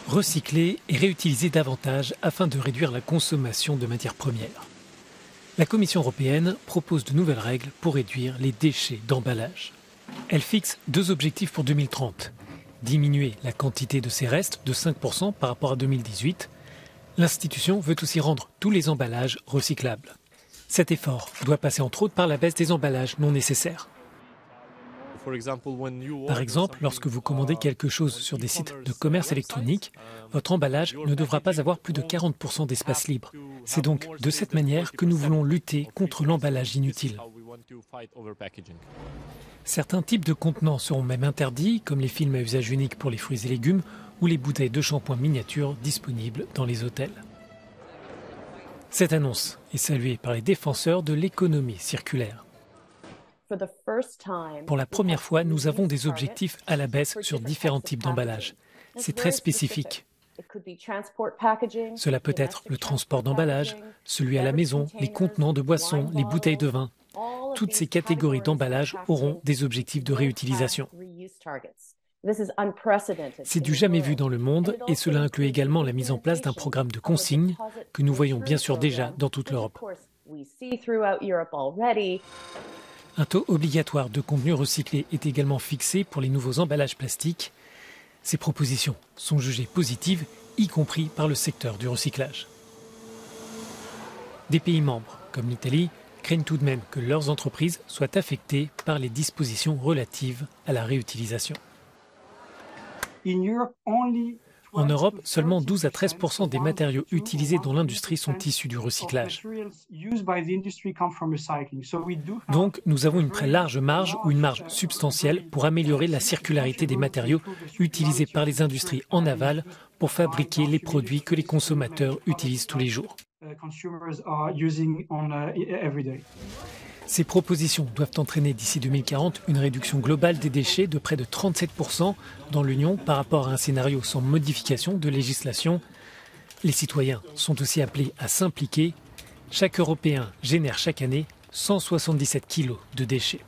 recycler et réutiliser davantage afin de réduire la consommation de matières premières. La Commission européenne propose de nouvelles règles pour réduire les déchets d'emballage. Elle fixe 2 objectifs pour 2030. Diminuer la quantité de ces restes de 5% par rapport à 2018. L'institution veut aussi rendre tous les emballages recyclables. Cet effort doit passer entre autres par la baisse des emballages non nécessaires. Par exemple, lorsque vous commandez quelque chose sur des sites de commerce électronique, votre emballage ne devra pas avoir plus de 40% d'espace libre. C'est donc de cette manière que nous voulons lutter contre l'emballage inutile. Certains types de contenants seront même interdits, comme les films à usage unique pour les fruits et légumes ou les bouteilles de shampoing miniatures disponibles dans les hôtels. Cette annonce est saluée par les défenseurs de l'économie circulaire. Pour la première fois, nous avons des objectifs à la baisse sur différents types d'emballages. C'est très spécifique. Cela peut être le transport d'emballage, celui à la maison, les contenants de boissons, les bouteilles de vin. Toutes ces catégories d'emballage auront des objectifs de réutilisation. C'est du jamais vu dans le monde et cela inclut également la mise en place d'un programme de consigne que nous voyons bien sûr déjà dans toute l'Europe. Un taux obligatoire de contenu recyclé est également fixé pour les nouveaux emballages plastiques. Ces propositions sont jugées positives, y compris par le secteur du recyclage. Des pays membres, comme l'Italie, craignent tout de même que leurs entreprises soient affectées par les dispositions relatives à la réutilisation. En Europe, seulement 12 à 13% des matériaux utilisés dans l'industrie sont issus du recyclage. Donc, nous avons une très large marge ou une marge substantielle pour améliorer la circularité des matériaux utilisés par les industries en aval pour fabriquer les produits que les consommateurs utilisent tous les jours. Ces propositions doivent entraîner d'ici 2040 une réduction globale des déchets de près de 37% dans l'Union par rapport à un scénario sans modification de législation. Les citoyens sont aussi appelés à s'impliquer. Chaque Européen génère chaque année 177 kilos de déchets.